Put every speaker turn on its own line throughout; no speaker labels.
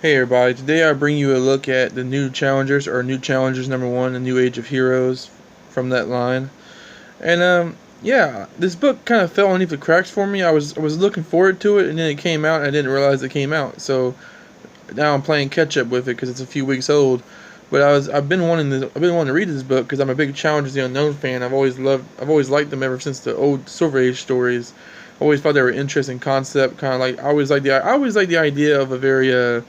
Hey everybody, today I bring you a look at the New Challengers, or New Challengers #1, The New Age of Heroes, from that line. And yeah, this book kind of fell underneath the cracks for me. I was looking forward to it, and then it came out, and I didn't realize it came out. So now I'm playing catch up with it because it's a few weeks old. But I've been wanting to read this book because I'm a big Challengers: The Unknown fan. I've always liked them ever since the old Silver Age stories. I always thought they were an interesting concept, kind of like I always like the idea of a very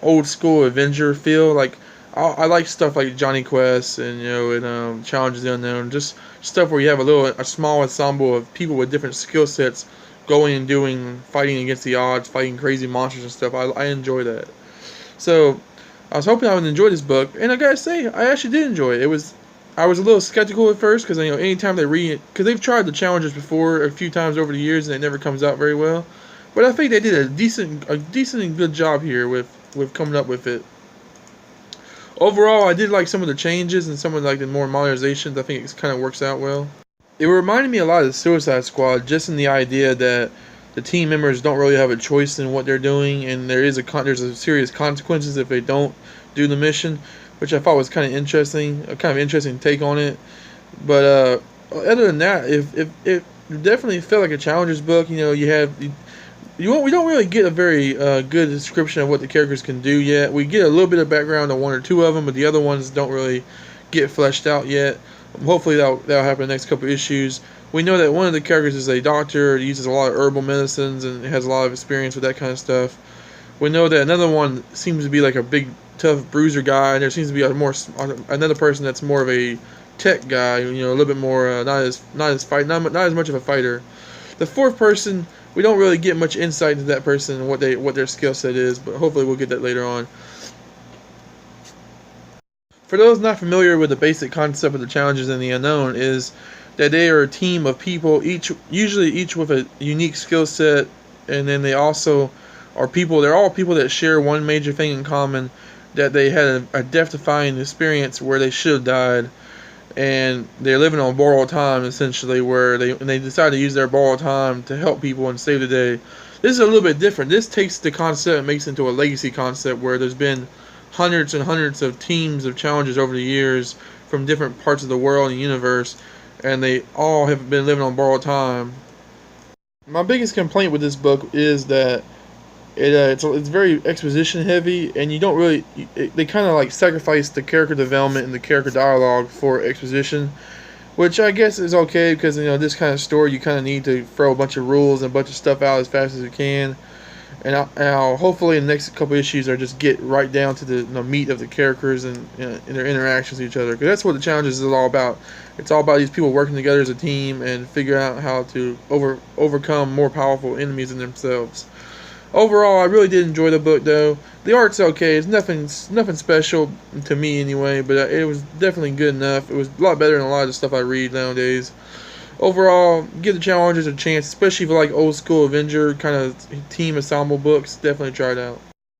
old school Avenger feel. Like I like stuff like Johnny Quest and Challenges the Unknown, just stuff where you have a small ensemble of people with different skill sets going and doing fighting against the odds, fighting crazy monsters and stuff. I enjoy that. So I was hoping I would enjoy this book, and I gotta say I actually did enjoy it. I was a little skeptical at first because anytime they read it, because they've tried the Challengers before a few times over the years and it never comes out very well. But I think they did a decent and good job here with coming up with it. Overall, I did like some of the changes and some of like the more modernizations. I think it kind of works out well. It reminded me a lot of the Suicide Squad, just in the idea that the team members don't really have a choice in what they're doing, and there's a serious consequences if they don't do the mission, which I thought was kind of interesting, a kind of interesting take on it. But other than that, if it definitely felt like a Challengers book. We don't really get a very good description of what the characters can do yet. We get a little bit of background on one or two of them, but the other ones don't really get fleshed out yet. Hopefully that'll happen in the next couple issues. We know that one of the characters is a doctor, uses a lot of herbal medicines, and has a lot of experience with that kind of stuff. We know that another one seems to be like a big, tough bruiser guy, and there seems to be another person that's more of a tech guy. A little bit more not as much of a fighter. The fourth person, we don't really get much insight into that person and what their skill set is, but hopefully we'll get that later on. For those not familiar with the basic concept of the Challengers and the Unknown, is that they are a team of people, usually each with a unique skill set, and then they also are people. They're all people that share one major thing in common, that they had a death-defying experience where they should have died, and they're living on borrowed time essentially, where they decide to use their borrowed time to help people and save the day. This is a little bit different. This takes the concept and makes it into a legacy concept where there's been hundreds and hundreds of teams of Challengers over the years from different parts of the world and universe, and they all have been living on borrowed time. My biggest complaint with this book is that it's very exposition heavy, and you don't really they kind of like sacrifice the character development and the character dialogue for exposition, which I guess is okay because this kind of story you kind of need to throw a bunch of rules and a bunch of stuff out as fast as you can. And I'll hopefully in the next couple issues are just get right down to the meat of the characters and their interactions with each other, because that's what the Challenges is all about. It's all about these people working together as a team and figuring out how to overcome more powerful enemies than themselves. Overall, I really did enjoy the book, though. The art's okay. It's nothing special to me anyway, but it was definitely good enough. It was a lot better than a lot of the stuff I read nowadays. Overall, give the Challengers a chance, especially if you like old school Avenger kind of team ensemble books. Definitely try it out.